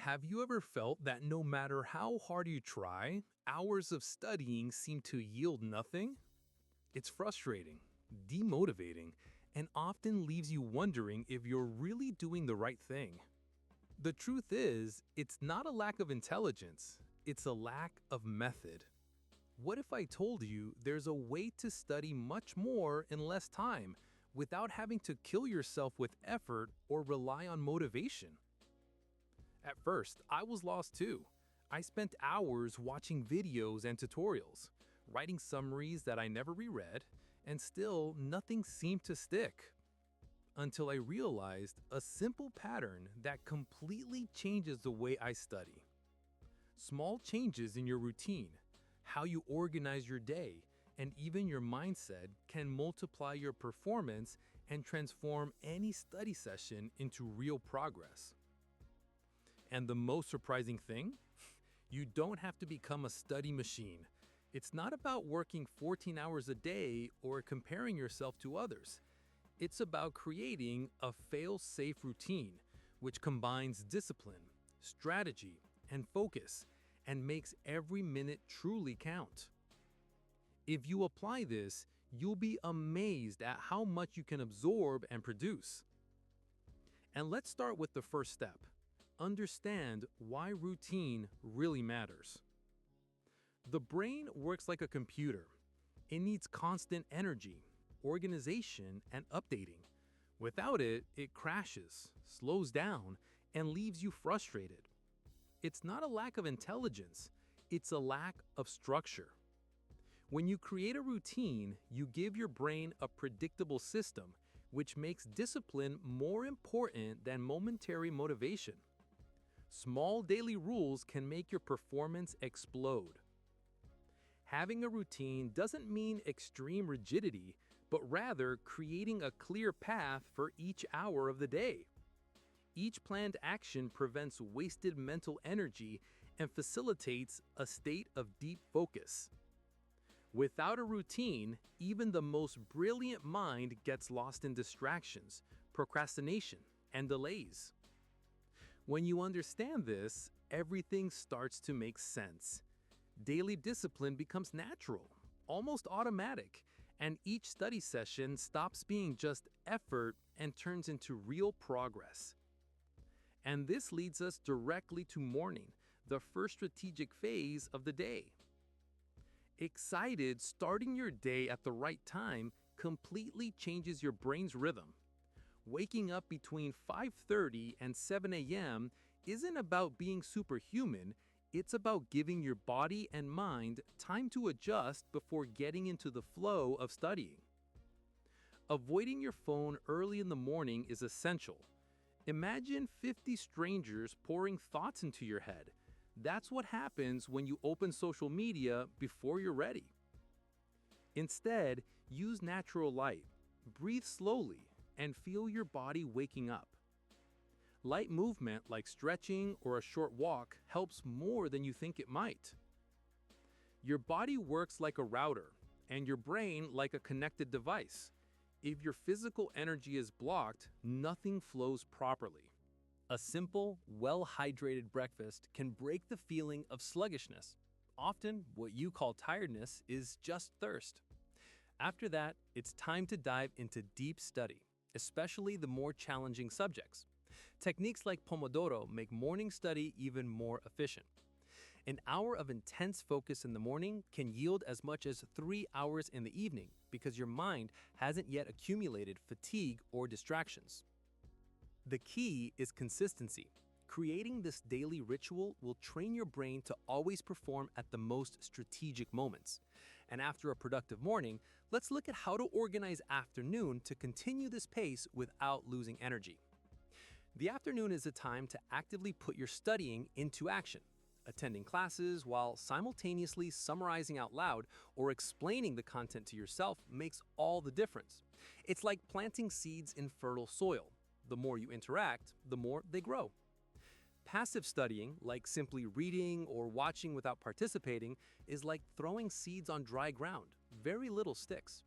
Have you ever felt that no matter how hard you try, hours of studying seem to yield nothing? It's frustrating, demotivating, and often leaves you wondering if you're really doing the right thing. The truth is, it's not a lack of intelligence, it's a lack of method. What if I told you there's a way to study much more in less time without having to kill yourself with effort or rely on motivation? At first, I was lost too. I spent hours watching videos and tutorials, writing summaries that I never reread, and still nothing seemed to stick. Until I realized a simple pattern that completely changes the way I study. Small changes in your routine, how you organize your day, and even your mindset can multiply your performance and transform any study session into real progress. And the most surprising thing? You don't have to become a study machine. It's not about working 14 hours a day or comparing yourself to others. It's about creating a fail-safe routine, which combines discipline, strategy, and focus, and makes every minute truly count. If you apply this, you'll be amazed at how much you can absorb and produce. And let's start with the first step. Understand why routine really matters. The brain works like a computer. It needs constant energy, organization, and updating. Without it, it crashes, slows down, and leaves you frustrated. It's not a lack of intelligence, it's a lack of structure. When you create a routine, you give your brain a predictable system, which makes discipline more important than momentary motivation. Small daily rules can make your performance explode. Having a routine doesn't mean extreme rigidity, but rather creating a clear path for each hour of the day. Each planned action prevents wasted mental energy and facilitates a state of deep focus. Without a routine, even the most brilliant mind gets lost in distractions, procrastination, and delays. When you understand this, everything starts to make sense. Daily discipline becomes natural, almost automatic, and each study session stops being just effort and turns into real progress. And this leads us directly to morning, the first strategic phase of the day. Excited, starting your day at the right time completely changes your brain's rhythm. Waking up between 5:30 and 7 a.m. isn't about being superhuman, it's about giving your body and mind time to adjust before getting into the flow of studying. Avoiding your phone early in the morning is essential. Imagine 50 strangers pouring thoughts into your head. That's what happens when you open social media before you're ready. Instead, use natural light, breathe slowly, and feel your body waking up. Light movement like stretching or a short walk helps more than you think it might. Your body works like a router, and your brain like a connected device. If your physical energy is blocked, nothing flows properly. A simple, well-hydrated breakfast can break the feeling of sluggishness. Often, what you call tiredness is just thirst. After that, it's time to dive into deep study, especially the more challenging subjects. Techniques like Pomodoro make morning study even more efficient. An hour of intense focus in the morning can yield as much as 3 hours in the evening because your mind hasn't yet accumulated fatigue or distractions. The key is consistency. Creating this daily ritual will train your brain to always perform at the most strategic moments. And after a productive morning, let's look at how to organize afternoon to continue this pace without losing energy. The afternoon is a time to actively put your studying into action. Attending classes while simultaneously summarizing out loud or explaining the content to yourself makes all the difference. It's like planting seeds in fertile soil. The more you interact, the more they grow. Passive studying, like simply reading or watching without participating, is like throwing seeds on dry ground. Very little sticks.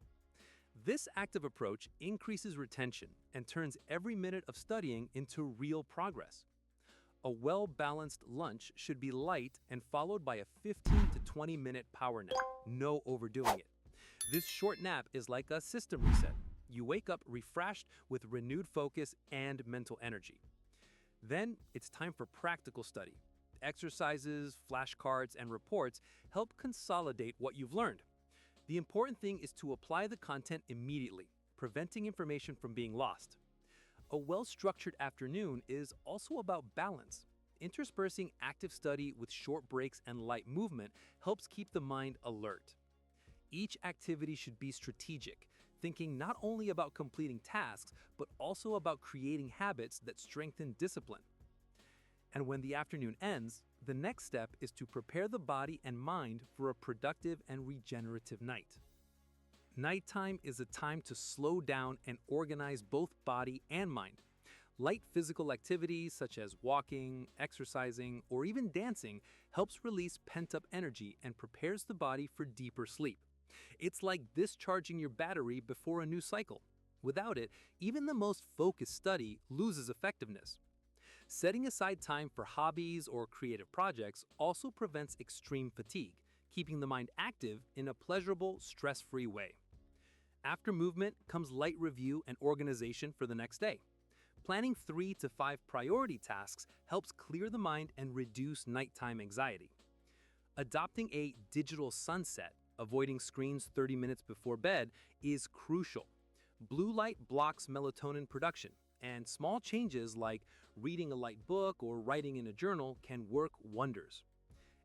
This active approach increases retention and turns every minute of studying into real progress. A well-balanced lunch should be light and followed by a 15 to 20-minute power nap, no overdoing it. This short nap is like a system reset. You wake up refreshed with renewed focus and mental energy. Then it's time for practical study. Exercises, flashcards, and reports help consolidate what you've learned. The important thing is to apply the content immediately, preventing information from being lost. A well-structured afternoon is also about balance. Interspersing active study with short breaks and light movement helps keep the mind alert. Each activity should be strategic, thinking not only about completing tasks, but also about creating habits that strengthen discipline. And when the afternoon ends, the next step is to prepare the body and mind for a productive and regenerative night. Nighttime is a time to slow down and organize both body and mind. Light physical activities such as walking, exercising, or even dancing helps release pent-up energy and prepares the body for deeper sleep. It's like discharging your battery before a new cycle. Without it, even the most focused study loses effectiveness. Setting aside time for hobbies or creative projects also prevents extreme fatigue, keeping the mind active in a pleasurable, stress-free way. After movement comes light review and organization for the next day. Planning 3 to 5 priority tasks helps clear the mind and reduce nighttime anxiety. Adopting a digital sunset, avoiding screens 30 minutes before bed, is crucial. Blue light blocks melatonin production, and small changes like reading a light book or writing in a journal can work wonders.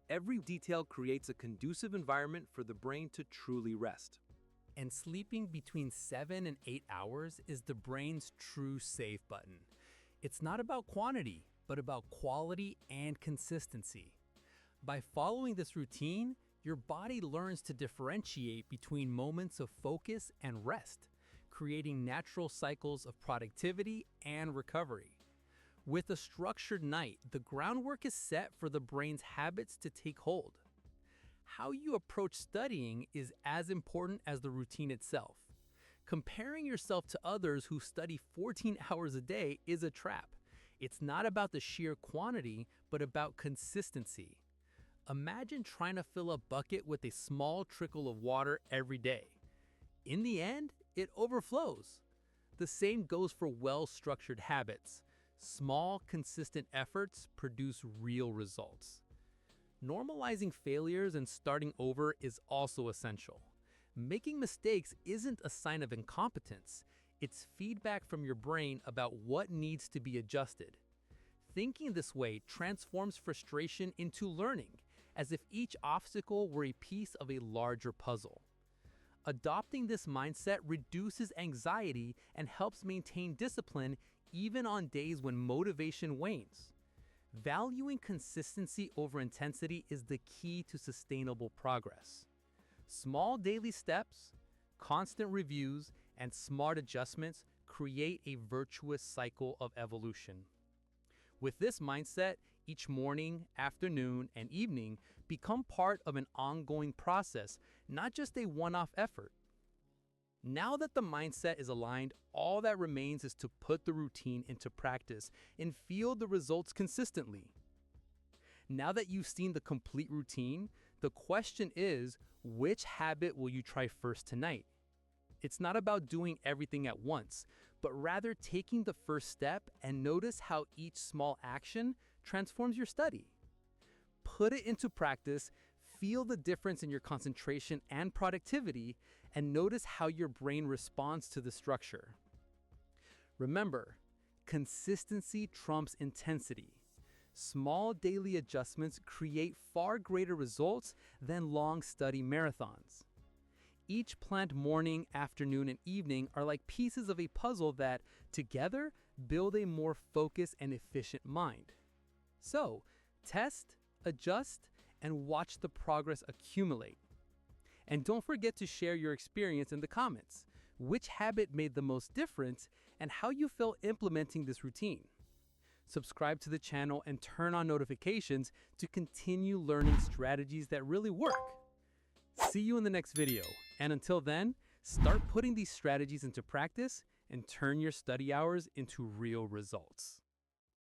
Every detail creates a conducive environment for the brain to truly rest. And sleeping between 7 and 8 hours is the brain's true save button. It's not about quantity, but about quality and consistency. By following this routine, your body learns to differentiate between moments of focus and rest, creating natural cycles of productivity and recovery. With a structured night, the groundwork is set for the brain's habits to take hold. How you approach studying is as important as the routine itself. Comparing yourself to others who study 14 hours a day is a trap. It's not about the sheer quantity, but about consistency. Imagine trying to fill a bucket with a small trickle of water every day. In the end, it overflows. The same goes for well-structured habits. Small, consistent efforts produce real results. Normalizing failures and starting over is also essential. Making mistakes isn't a sign of incompetence. It's feedback from your brain about what needs to be adjusted. Thinking this way transforms frustration into learning, as if each obstacle were a piece of a larger puzzle. Adopting this mindset reduces anxiety and helps maintain discipline even on days when motivation wanes. Valuing consistency over intensity is the key to sustainable progress. Small daily steps, constant reviews, and smart adjustments create a virtuous cycle of evolution. With this mindset, each morning, afternoon, and evening become part of an ongoing process, not just a one-off effort. Now that the mindset is aligned, all that remains is to put the routine into practice and feel the results consistently. Now that you've seen the complete routine, the question is, which habit will you try first tonight? It's not about doing everything at once, but rather taking the first step and notice how each small action transforms your study. Put it into practice, feel the difference in your concentration and productivity, and notice how your brain responds to the structure. Remember, consistency trumps intensity. Small daily adjustments create far greater results than long study marathons. Each planned morning, afternoon, and evening are like pieces of a puzzle that, together, build a more focused and efficient mind. So, test, adjust, and watch the progress accumulate. And don't forget to share your experience in the comments. Which habit made the most difference and how you feel implementing this routine. Subscribe to the channel and turn on notifications to continue learning strategies that really work. See you in the next video. And until then, start putting these strategies into practice and turn your study hours into real results.